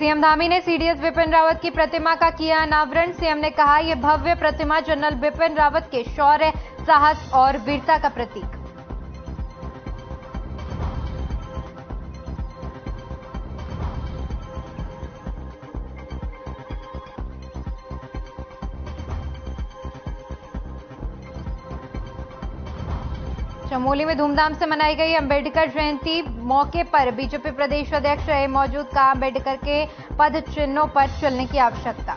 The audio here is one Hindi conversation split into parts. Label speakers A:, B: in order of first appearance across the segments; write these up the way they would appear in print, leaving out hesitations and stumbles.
A: सीएम धामी ने सीडीएस बिपिन रावत की प्रतिमा का किया अनावरण। सीएम ने कहा, यह भव्य प्रतिमा जनरल बिपिन रावत के शौर्य, साहस और वीरता का प्रतीक। चमोली में धूमधाम से मनाई गई अंबेडकर जयंती। मौके पर बीजेपी प्रदेश अध्यक्ष रहे मौजूद, कहा अंबेडकर के पद चिन्हों पर चलने की आवश्यकता।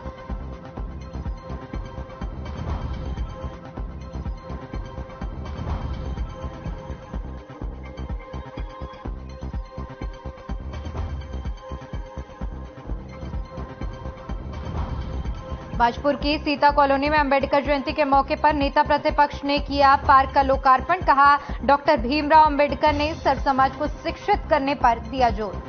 A: बाजपुर की सीता कॉलोनी में अंबेडकर जयंती के मौके पर नेता प्रतिपक्ष ने किया पार्क का लोकार्पण। कहा, डॉक्टर भीमराव अंबेडकर ने सर्व समाज को शिक्षित करने पर दिया जोर।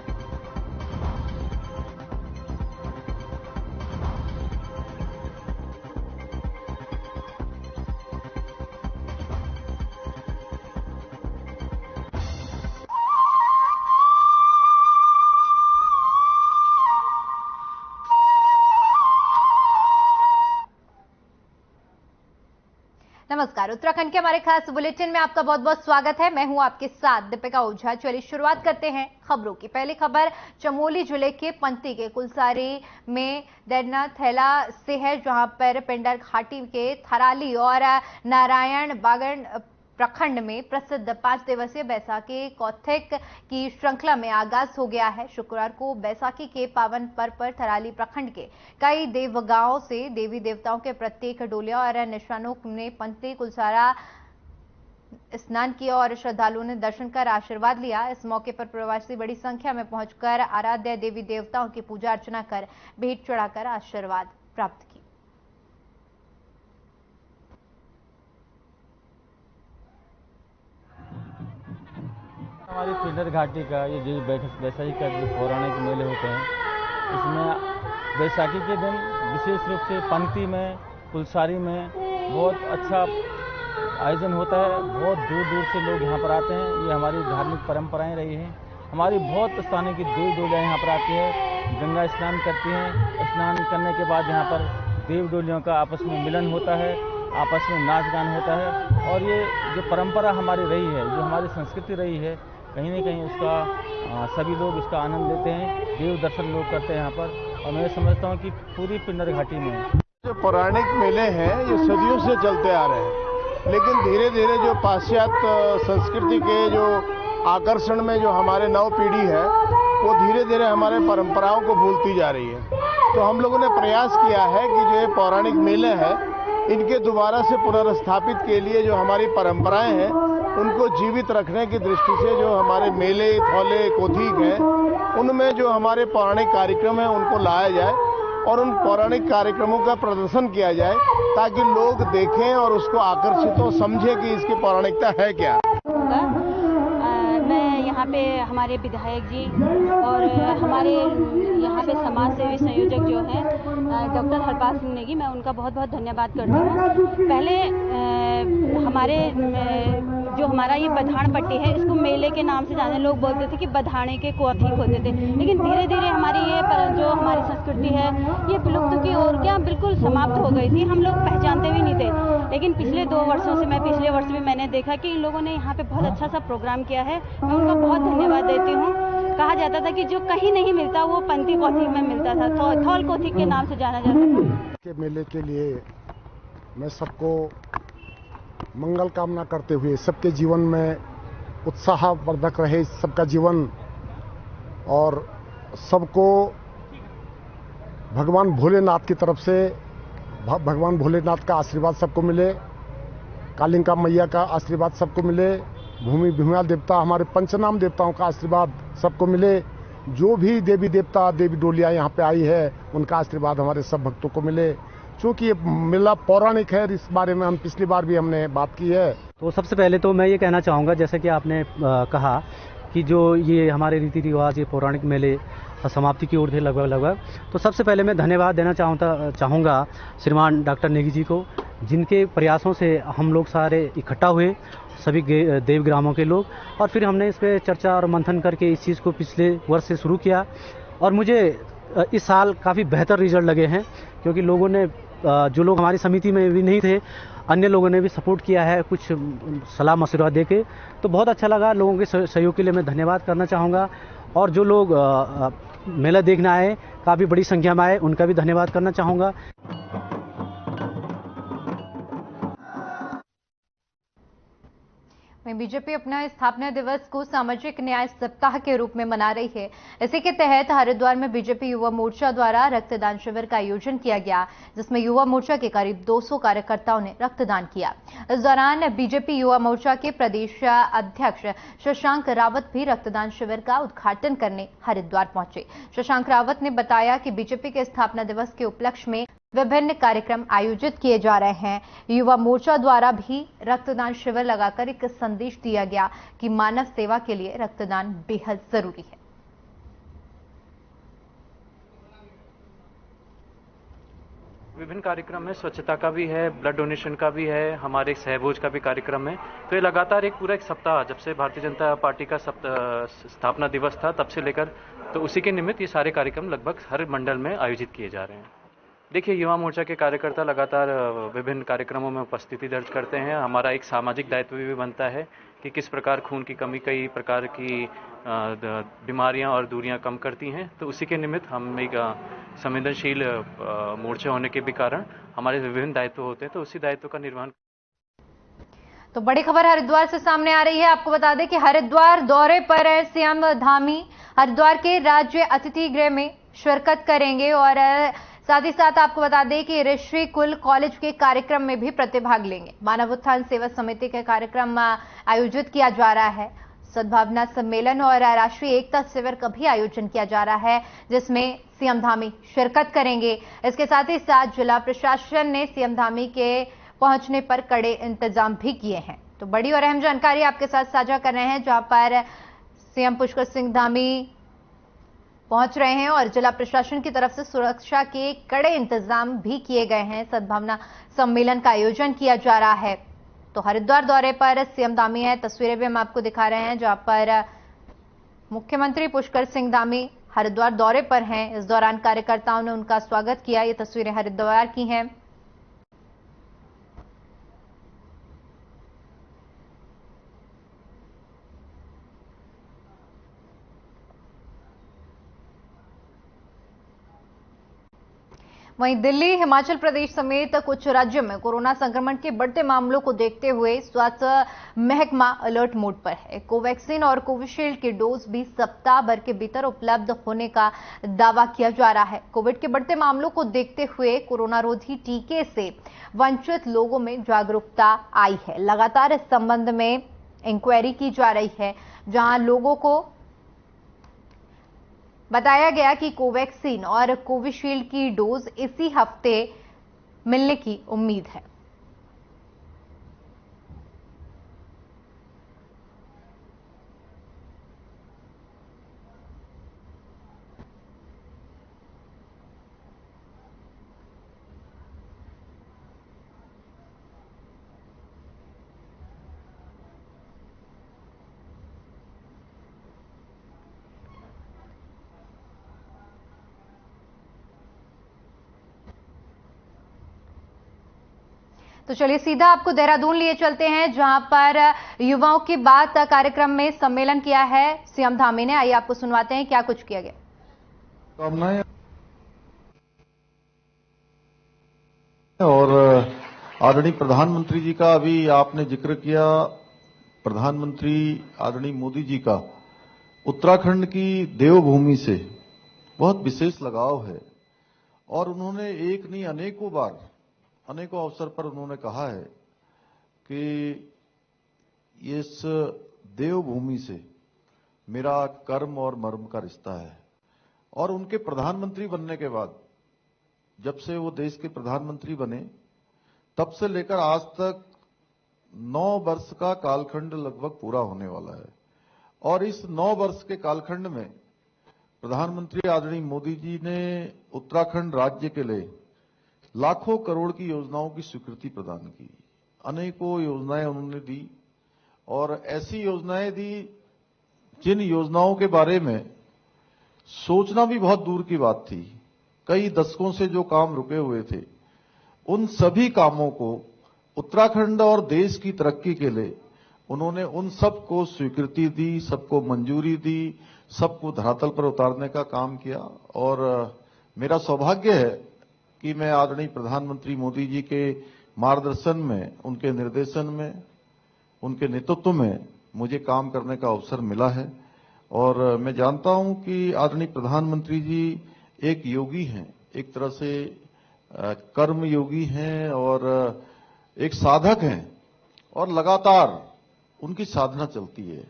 A: नमस्कार, उत्तराखंड के हमारे खास बुलेटिन में आपका बहुत बहुत स्वागत है। मैं हूं आपके साथ दीपिका ओझा। चलिए शुरुआत करते हैं खबरों की। पहली खबर चमोली जिले के पंती के कुलसारी में दैना थैला से है, जहां पर पिंडर घाटी के थराली और नारायण बागन प्रखंड में प्रसिद्ध 5 दिवसीय बैसाखी कौथिक की श्रृंखला में आगाज हो गया है। शुक्रवार को बैसाखी के पावन पर्व पर थराली प्रखंड के कई देवगांवों से देवी देवताओं के प्रत्येक डोलिया और निशानों ने पंती कुलसारा स्नान किया और श्रद्धालुओं ने दर्शन कर आशीर्वाद लिया। इस मौके पर प्रवासी बड़ी संख्या में पहुंचकर आराध्य देवी देवताओं की पूजा अर्चना कर भेंट चढ़ाकर आशीर्वाद प्राप्त किया।
B: हमारी पिंडर घाटी का ये जो बैसाखी का जो पौराणिक मेले होते हैं, इसमें बैसाखी के दिन विशेष रूप से पंक्ति में कुलसारी में बहुत अच्छा आयोजन होता है। बहुत दूर दूर से लोग यहाँ पर आते हैं। ये हमारी धार्मिक परंपराएं रही हैं। हमारी बहुत स्थानीय की देव डोलियाँ यहाँ पर आती है, गंगा स्नान करती हैं। स्नान करने के बाद यहाँ पर देव डोलियों का आपस में मिलन होता है, आपस में नाच गान होता है। और ये जो परंपरा हमारी रही है, जो हमारी संस्कृति रही है, कहीं ना कहीं उसका सभी लोग इसका आनंद लेते हैं। देव दर्शन लोग करते हैं यहाँ पर। और मैं समझता हूँ कि पूरी पिंडर घाटी में
C: जो पौराणिक मेले हैं ये सदियों से चलते आ रहे हैं, लेकिन धीरे धीरे जो पाश्चात्य संस्कृति के जो आकर्षण में जो हमारे नव पीढ़ी है वो धीरे धीरे हमारे परंपराओं को भूलती जा रही है। तो हम लोगों ने प्रयास किया है कि जो ये पौराणिक मेले हैं इनके दोबारा से पुनर्स्थापित के लिए जो हमारी परंपराएं हैं उनको जीवित रखने की दृष्टि से जो हमारे मेले, थौले, कोथिक हैं उनमें जो हमारे पौराणिक कार्यक्रम हैं उनको लाया जाए और उन पौराणिक कार्यक्रमों का प्रदर्शन किया जाए ताकि लोग देखें और उसको आकर्षित हो, समझें कि इसकी पौराणिकता है क्या।
D: मैं यहाँ पे हमारे विधायक जी और हमारे यहाँ पे समाज सेवी संयोजक जो हैं डॉक्टर हरपाल सिंह नेगी, मैं उनका बहुत बहुत धन्यवाद करती हूँ। पहले हमारे जो हमारा ये बधान पट्टी है इसको मेले के नाम से जाने लोग बोलते थे कि बधाने के कौथिक होते थे, लेकिन धीरे धीरे हमारी ये जो हमारी संस्कृति है ये विलुप्त की ओर क्या बिल्कुल समाप्त हो गई थी। हम लोग पहचानते भी नहीं थे, लेकिन पिछले 2 वर्षों से पिछले वर्ष भी मैंने देखा कि इन लोगों ने यहाँ पे बहुत अच्छा सा प्रोग्राम किया है। मैं उनका बहुत धन्यवाद देती हूँ। कहा जाता था कि जो कहीं नहीं मिलता वो पंती कौथिक में मिलता था, थौल कौथिक के नाम से जाना जाता था।
C: मेले के लिए मैं सबको मंगल कामना करते हुए सबके जीवन में उत्साहवर्धक रहे सबका जीवन और सबको भगवान भोलेनाथ की तरफ से भगवान भोलेनाथ का आशीर्वाद सबको मिले, कालिंका मैया का आशीर्वाद सबको मिले, भूमि भूमिया देवता हमारे पंचनाम देवताओं का आशीर्वाद सबको मिले। जो भी देवी देवता देवी डोलियाँ यहाँ पे आई है उनका आशीर्वाद हमारे सब भक्तों को मिले। चूँकि ये मेला पौराणिक है, इस बारे में हम पिछली बार भी हमने बात की है।
E: तो सबसे पहले तो मैं ये कहना चाहूँगा, जैसे कि आपने कहा कि जो ये हमारे रीति रिवाज ये पौराणिक मेले समाप्ति की ओर थे लगभग, तो सबसे पहले मैं धन्यवाद देना चाहूँगा श्रीमान डॉक्टर नेगी जी को, जिनके प्रयासों से हम लोग सारे इकट्ठा हुए, सभी देव ग्रामों के लोग, और फिर हमने इस पर चर्चा और मंथन करके इस चीज़ को पिछले वर्ष से शुरू किया। और मुझे इस साल काफ़ी बेहतर रिजल्ट लगे हैं, क्योंकि लोगों ने जो लोग हमारी समिति में भी नहीं थे, अन्य लोगों ने भी सपोर्ट किया है कुछ सलाह मशवरा दे के। तो बहुत अच्छा लगा, लोगों के सहयोग के लिए मैं धन्यवाद करना चाहूँगा। और जो लोग मेला देखने आए, काफ़ी बड़ी संख्या में आए, उनका भी धन्यवाद करना चाहूँगा।
A: बीजेपी अपना स्थापना दिवस को सामाजिक न्याय सप्ताह के रूप में मना रही है। इसी के तहत हरिद्वार में बीजेपी युवा मोर्चा द्वारा रक्तदान शिविर का आयोजन किया गया, जिसमें युवा मोर्चा के करीब 200 कार्यकर्ताओं ने रक्तदान किया। इस दौरान बीजेपी युवा मोर्चा के प्रदेश अध्यक्ष शशांक रावत भी रक्तदान शिविर का उद्घाटन करने हरिद्वार पहुंचे। शशांक रावत ने बताया कि बीजेपी के स्थापना दिवस के उपलक्ष्य में विभिन्न कार्यक्रम आयोजित किए जा रहे हैं। युवा मोर्चा द्वारा भी रक्तदान शिविर लगाकर एक संदेश दिया गया कि मानव सेवा के लिए रक्तदान बेहद जरूरी है।
F: विभिन्न कार्यक्रम है, स्वच्छता का भी है, ब्लड डोनेशन का भी है, हमारे सहभोज का भी कार्यक्रम है। तो ये लगातार एक पूरा एक सप्ताह, जब से भारतीय जनता पार्टी का स्थापना दिवस था तब से लेकर, तो उसी के निमित्त ये सारे कार्यक्रम लगभग हर मंडल में आयोजित किए जा रहे हैं। देखिए, युवा मोर्चा के कार्यकर्ता लगातार विभिन्न कार्यक्रमों में उपस्थिति दर्ज करते हैं। हमारा एक सामाजिक दायित्व भी बनता है कि किस प्रकार खून की कमी कई प्रकार की बीमारियां और दूरियां कम करती हैं। तो उसी के निमित्त हम एक संवेदनशील मोर्चा होने के भी कारण हमारे विभिन्न दायित्व होते हैं, तो उसी दायित्व का निर्वहन।
A: तो बड़ी खबर हरिद्वार से सामने आ रही है। आपको बता दें कि हरिद्वार दौरे पर है सीएम धामी। हरिद्वार के राज्य अतिथि गृह में शिरकत करेंगे और साथ ही साथ आपको बता दें कि ऋषि कुल कॉलेज के कार्यक्रम में भी प्रतिभाग लेंगे। मानव उत्थान सेवा समिति के कार्यक्रम आयोजित किया जा रहा है। सद्भावना सम्मेलन और राष्ट्रीय एकता शिविर का भी आयोजन किया जा रहा है, जिसमें सीएम धामी शिरकत करेंगे। इसके साथ ही साथ जिला प्रशासन ने सीएम धामी के पहुंचने पर कड़े इंतजाम भी किए हैं। तो बड़ी और अहम जानकारी आपके साथ साझा कर रहे हैं, जहां पर सीएम पुष्कर सिंह धामी पहुंच रहे हैं और जिला प्रशासन की तरफ से सुरक्षा के कड़े इंतजाम भी किए गए हैं। सद्भावना सम्मेलन का आयोजन किया जा रहा है। तो हरिद्वार दौरे पर सीएम धामी है, तस्वीरें भी हम आपको दिखा रहे हैं, जहां पर मुख्यमंत्री पुष्कर सिंह धामी हरिद्वार दौरे पर हैं। इस दौरान कार्यकर्ताओं ने उनका स्वागत किया। ये तस्वीरें हरिद्वार की हैं। वहीं दिल्ली, हिमाचल प्रदेश समेत कुछ राज्यों में कोरोना संक्रमण के बढ़ते मामलों को देखते हुए स्वास्थ्य महकमा अलर्ट मोड पर है। कोवैक्सीन और कोविशील्ड की डोज भी सप्ताह भर के भीतर उपलब्ध होने का दावा किया जा रहा है। कोविड के बढ़ते मामलों को देखते हुए कोरोना रोधी टीके से वंचित लोगों में जागरूकता आई है। लगातार इस संबंध में इंक्वायरी की जा रही है, जहां लोगों को बताया गया कि कोवैक्सीन और कोविशील्ड की डोज इसी हफ्ते मिलने की उम्मीद है। तो चलिए सीधा आपको देहरादून लिए चलते हैं, जहां पर युवाओं की बात कार्यक्रम में सम्मेलन किया है सीएम धामी ने। आइए आपको सुनवाते हैं क्या कुछ किया गया।
G: और आदरणीय प्रधानमंत्री जी का अभी आपने जिक्र किया, प्रधानमंत्री आदरणीय मोदी जी का उत्तराखंड की देवभूमि से बहुत विशेष लगाव है और उन्होंने एक नहीं अनेकों बार अनेकों अवसर पर उन्होंने कहा है कि इस देवभूमि से मेरा कर्म और मर्म का रिश्ता है। और उनके प्रधानमंत्री बनने के बाद, जब से वो देश के प्रधानमंत्री बने, तब से लेकर आज तक 9 वर्ष का कालखंड लगभग पूरा होने वाला है। और इस 9 वर्ष के कालखंड में प्रधानमंत्री आदरणीय मोदी जी ने उत्तराखंड राज्य के लिए लाखों करोड़ की योजनाओं की स्वीकृति प्रदान की। अनेकों योजनाएं उन्होंने दी और ऐसी योजनाएं दी जिन योजनाओं के बारे में सोचना भी बहुत दूर की बात थी। कई दशकों से जो काम रुके हुए थे, उन सभी कामों को उत्तराखंड और देश की तरक्की के लिए उन्होंने उन सबको स्वीकृति दी, सबको मंजूरी दी, सबको धरातल पर उतारने का काम किया। और मेरा सौभाग्य है कि मैं आदरणीय प्रधानमंत्री मोदी जी के मार्गदर्शन में, उनके निर्देशन में, उनके नेतृत्व में मुझे काम करने का अवसर मिला है। और मैं जानता हूं कि आदरणीय प्रधानमंत्री जी एक योगी हैं, एक तरह से कर्म योगी हैं और एक साधक हैं, और लगातार उनकी साधना चलती है।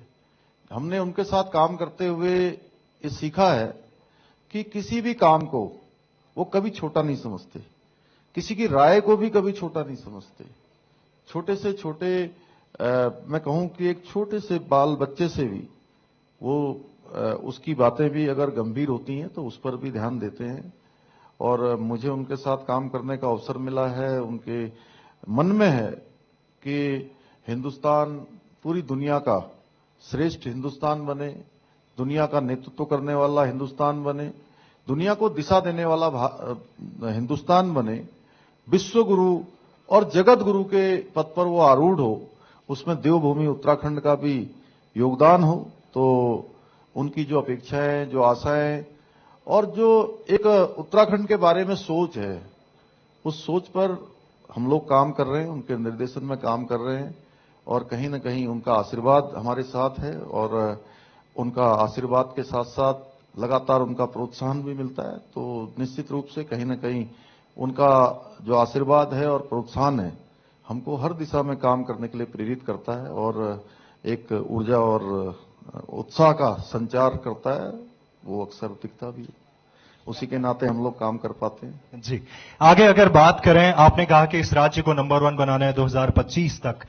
G: हमने उनके साथ काम करते हुए ये सीखा है कि किसी भी काम को वो कभी छोटा नहीं समझते, किसी की राय को भी कभी छोटा नहीं समझते। छोटे से छोटे मैं कहूं कि एक छोटे से बाल बच्चे से भी वो उसकी बातें भी अगर गंभीर होती हैं तो उस पर भी ध्यान देते हैं। और मुझे उनके साथ काम करने का अवसर मिला है। उनके मन में है कि हिंदुस्तान पूरी दुनिया का श्रेष्ठ हिंदुस्तान बने, दुनिया का नेतृत्व करने वाला हिंदुस्तान बने, दुनिया को दिशा देने वाला हिंदुस्तान बने, विश्व गुरु और जगत गुरु के पद पर वो आरूढ़ हो, उसमें देवभूमि उत्तराखंड का भी योगदान हो। तो उनकी जो अपेक्षाएं, जो आशाएं और जो एक उत्तराखंड के बारे में सोच है, उस सोच पर हम लोग काम कर रहे हैं, उनके निर्देशन में काम कर रहे हैं। और कहीं न कहीं उनका आशीर्वाद हमारे साथ है, और उनका आशीर्वाद के साथ साथ लगातार उनका प्रोत्साहन भी मिलता है। तो निश्चित रूप से कहीं न कहीं उनका जो आशीर्वाद है और प्रोत्साहन है, हमको हर दिशा में काम करने के लिए प्रेरित करता है और एक ऊर्जा और उत्साह का संचार करता है। वो अक्सर दिखता भी है, उसी के नाते हम लोग काम कर पाते हैं।
H: जी, आगे अगर बात करें, आपने कहा कि इस राज्य को नंबर 1 बनाना है 2025 तक।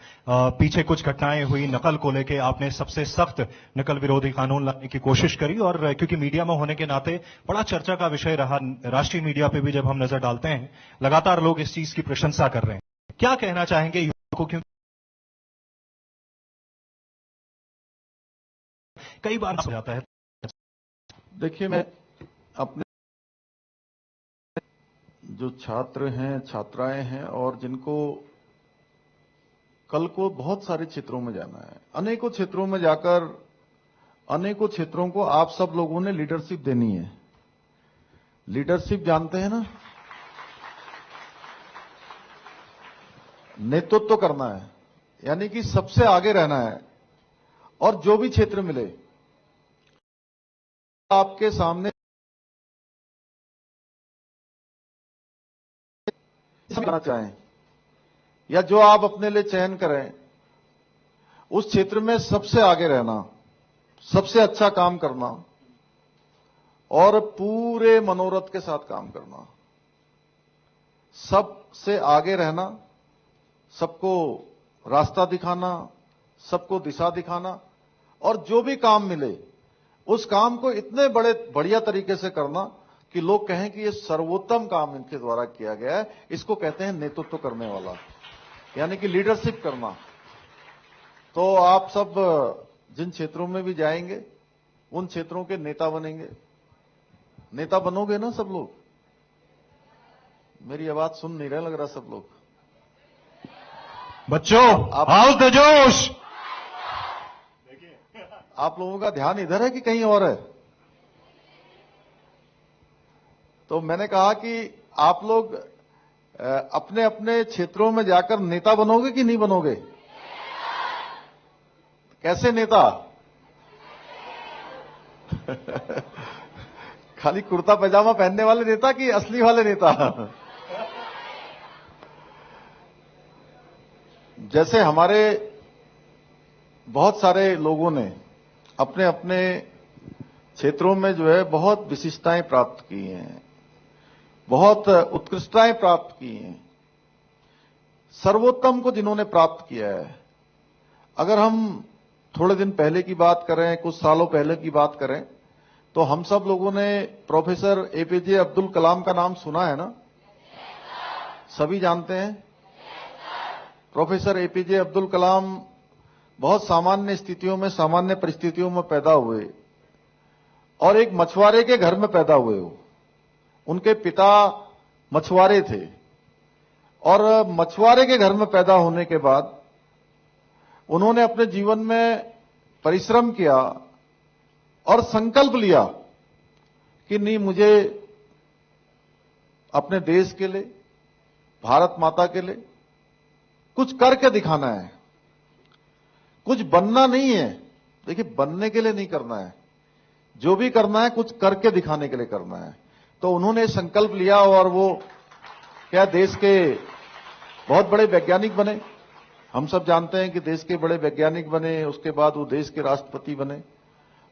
H: पीछे कुछ घटनाएं हुई नकल को लेके, आपने सबसे सख्त नकल विरोधी कानून लाने की कोशिश करी, और क्योंकि मीडिया में होने के नाते बड़ा चर्चा का विषय रहा, राष्ट्रीय मीडिया पे भी जब हम नजर डालते हैं लगातार लोग इस चीज की प्रशंसा कर रहे हैं। क्या कहना चाहेंगे युवाओं को, क्योंकि कई बार हो जाता है।
G: देखिए, मैं अपने जो छात्र हैं, छात्राएं हैं और जिनको कल को बहुत सारे क्षेत्रों में जाना है, अनेकों क्षेत्रों में जाकर अनेकों क्षेत्रों को आप सब लोगों ने लीडरशिप देनी है। लीडरशिप जानते हैं ना, नेतृत्व करना है, यानी कि सबसे आगे रहना है। और जो भी क्षेत्र मिले आपके सामने करना चाहें या जो आप अपने लिए चयन करें, उस क्षेत्र में सबसे आगे रहना, सबसे अच्छा काम करना और पूरे मनोरथ के साथ काम करना, सबसे आगे रहना, सबको रास्ता दिखाना, सबको दिशा दिखाना, और जो भी काम मिले उस काम को इतने बढ़िया तरीके से करना कि लोग कहें कि ये सर्वोत्तम काम इनके द्वारा किया गया है। इसको कहते हैं नेतृत्व करने वाला, यानी कि लीडरशिप करना। तो आप सब जिन क्षेत्रों में भी जाएंगे उन क्षेत्रों के नेता बनेंगे। नेता बनोगे ना सब लोग? मेरी आवाज सुन नहीं रहे लग रहा सब लोग।
H: बच्चों, हाउस द जोश।
G: आप लोगों का ध्यान इधर है कि कहीं और है? तो मैंने कहा कि आप लोग अपने अपने क्षेत्रों में जाकर नेता बनोगे कि नहीं बनोगे? कैसे नेता? खाली कुर्ता पैजामा पहनने वाले नेता कि असली वाले नेता? जैसे हमारे बहुत सारे लोगों ने अपने अपने क्षेत्रों में जो है बहुत विशिष्टताएं प्राप्त की हैं, बहुत उत्कृष्टताएं प्राप्त की हैं, सर्वोत्तम को जिन्होंने प्राप्त किया है। अगर हम थोड़े दिन पहले की बात करें, कुछ सालों पहले की बात करें, तो हम सब लोगों ने प्रोफेसर एपीजे अब्दुल कलाम का नाम सुना है ना? सभी जानते हैं। प्रोफेसर एपीजे अब्दुल कलाम बहुत सामान्य स्थितियों में, सामान्य परिस्थितियों में पैदा हुए और एक मछुआरे के घर में पैदा हुए हो। उनके पिता मछुआरे थे और मछुआरे के घर में पैदा होने के बाद उन्होंने अपने जीवन में परिश्रम किया और संकल्प लिया कि नहीं, मुझे अपने देश के लिए, भारत माता के लिए कुछ करके दिखाना है। कुछ बनना नहीं है, देखिए बनने के लिए नहीं करना है, जो भी करना है कुछ करके दिखाने के लिए करना है। तो उन्होंने संकल्प लिया और वो क्या देश के बहुत बड़े वैज्ञानिक बने। हम सब जानते हैं कि देश के बड़े वैज्ञानिक बने, उसके बाद वो देश के राष्ट्रपति बने।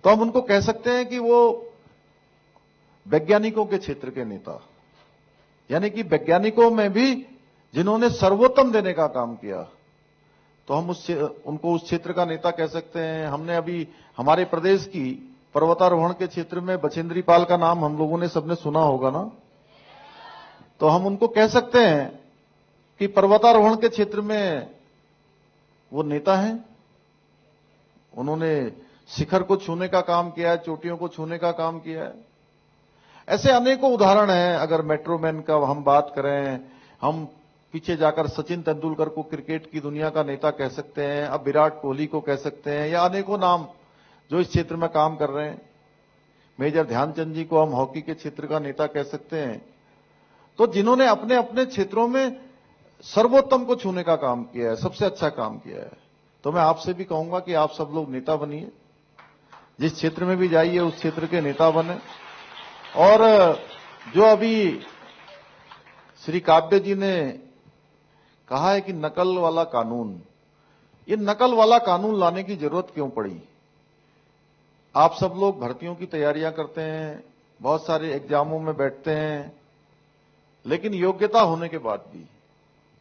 G: तो हम उनको कह सकते हैं कि वो वैज्ञानिकों के क्षेत्र के नेता, यानी कि वैज्ञानिकों में भी जिन्होंने सर्वोत्तम देने का काम किया, तो हम उनको उस क्षेत्र का नेता कह सकते हैं। हमने अभी हमारे प्रदेश की पर्वतारोहण के क्षेत्र में बछेंद्री पाल का नाम हम लोगों ने सबने सुना होगा ना, तो हम उनको कह सकते हैं कि पर्वतारोहण के क्षेत्र में वो नेता हैं। उन्होंने शिखर को छूने का काम किया है, चोटियों को छूने का काम किया है। ऐसे अनेकों उदाहरण हैं। अगर मेट्रोमैन का हम बात करें, हम पीछे जाकर सचिन तेंदुलकर को क्रिकेट की दुनिया का नेता कह सकते हैं, अब विराट कोहली को कह सकते हैं, या अनेकों नाम जो इस क्षेत्र में काम कर रहे हैं। मेजर ध्यानचंद जी को हम हॉकी के क्षेत्र का नेता कह सकते हैं। तो जिन्होंने अपने अपने क्षेत्रों में सर्वोत्तम को छूने का काम किया है, सबसे अच्छा काम किया है। तो मैं आपसे भी कहूंगा कि आप सब लोग नेता बनिए, जिस क्षेत्र में भी जाइए उस क्षेत्र के नेता बने। और जो अभी श्री काव्य जी ने कहा है कि नकल वाला कानून, ये नकल वाला कानून लाने की जरूरत क्यों पड़ी? आप सब लोग भर्तियों की तैयारियां करते हैं, बहुत सारे एग्जामों में बैठते हैं, लेकिन योग्यता होने के बाद भी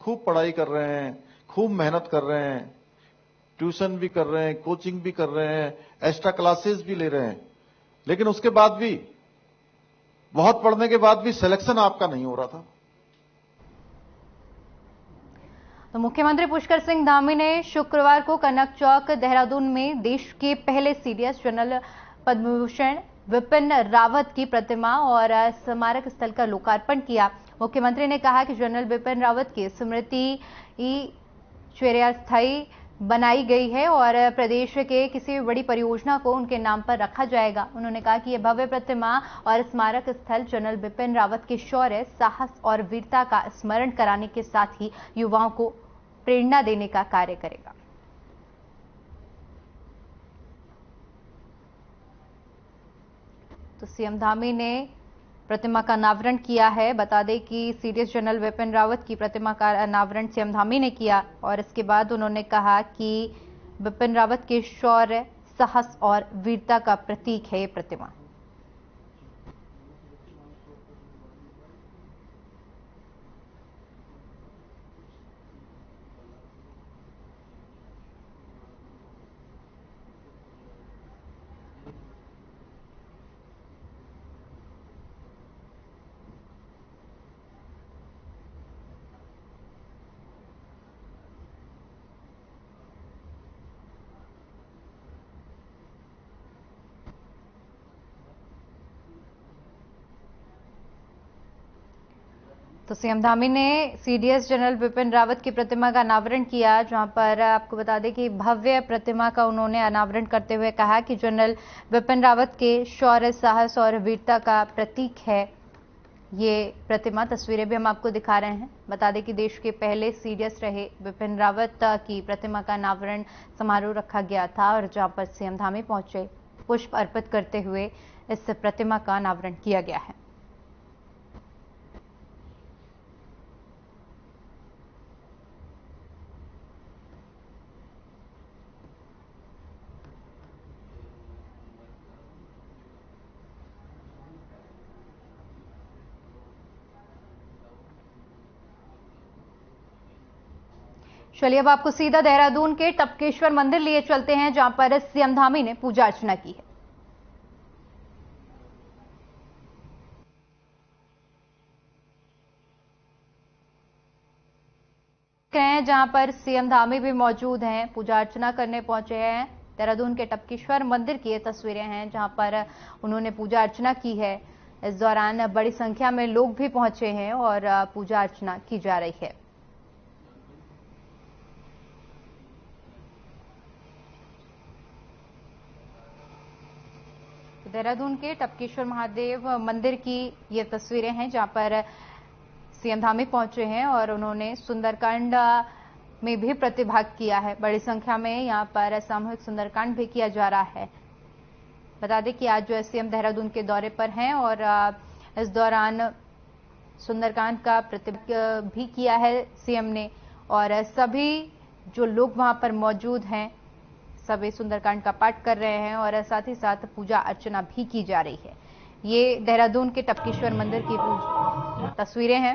G: खूब पढ़ाई कर रहे हैं, खूब मेहनत कर रहे हैं, ट्यूशन भी कर रहे हैं, कोचिंग भी कर रहे हैं, एक्स्ट्रा क्लासेस भी ले रहे हैं, लेकिन उसके बाद भी, बहुत पढ़ने के बाद भी सिलेक्शन आपका नहीं हो रहा था।
A: तो मुख्यमंत्री पुष्कर सिंह धामी ने शुक्रवार को कनक चौक देहरादून में देश के पहले सीडीएस जनरल पद्म विभूषण विपिन रावत की प्रतिमा और स्मारक स्थल का लोकार्पण किया। मुख्यमंत्री ने कहा कि जनरल विपिन रावत की स्मृति चिरस्थायी बनाई गई है और प्रदेश के किसी भी बड़ी परियोजना को उनके नाम पर रखा जाएगा। उन्होंने कहा कि यह भव्य प्रतिमा और स्मारक स्थल जनरल विपिन रावत के शौर्य, साहस और वीरता का स्मरण कराने के साथ ही युवाओं को प्रेरणा देने का कार्य करेगा। तो सीएम धामी ने प्रतिमा का अनावरण किया है। बता दें कि सीडीएस जनरल विपिन रावत की प्रतिमा का अनावरण सीएम धामी ने किया और इसके बाद उन्होंने कहा कि विपिन रावत के शौर्य, साहस और वीरता का प्रतीक है ये प्रतिमा। तो सीएम धामी ने सीडीएस जनरल विपिन रावत की प्रतिमा का अनावरण किया, जहां पर आपको बता दें कि भव्य प्रतिमा का उन्होंने अनावरण करते हुए कहा कि जनरल विपिन रावत के शौर्य, साहस और वीरता का प्रतीक है ये प्रतिमा। तस्वीरें भी हम आपको दिखा रहे हैं। बता दें कि देश के पहले सीडीएस रहे विपिन रावत की प्रतिमा का अनावरण समारोह रखा गया था और जहां पर सीएम धामी पहुंचे, पुष्प अर्पित करते हुए इस प्रतिमा का अनावरण किया गया है। चलिए अब आपको सीधा देहरादून के टपकेश्वर मंदिर लिए चलते हैं, जहां पर सीएम धामी ने पूजा अर्चना की है। जहां पर सीएम धामी भी मौजूद हैं, पूजा अर्चना करने पहुंचे हैं। देहरादून के टपकेश्वर मंदिर की ये तस्वीरें हैं जहां पर उन्होंने पूजा अर्चना की है। इस दौरान बड़ी संख्या में लोग भी पहुंचे हैं और पूजा अर्चना की जा रही है। देहरादून के टपकेश्वर महादेव मंदिर की ये तस्वीरें हैं जहां पर सीएम धामी पहुंचे हैं और उन्होंने सुंदरकांड में भी प्रतिभाग किया है। बड़ी संख्या में यहां पर सामूहिक सुंदरकांड भी किया जा रहा है। बता दें कि आज जो सीएम देहरादून के दौरे पर हैं और इस दौरान सुंदरकांड का प्रतिभाग भी किया है सीएम ने और सभी जो लोग वहां पर मौजूद हैं सभी सुंदरकांड का पाठ कर रहे हैं और साथ ही साथ पूजा अर्चना भी की जा रही है। ये देहरादून के टपकेश्वर मंदिर की तस्वीरें हैं।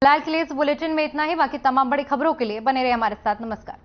A: फिलहाल के लिए इस बुलेटिन में इतना ही। बाकी तमाम बड़ी खबरों के लिए बने रहे हमारे साथ। नमस्कार।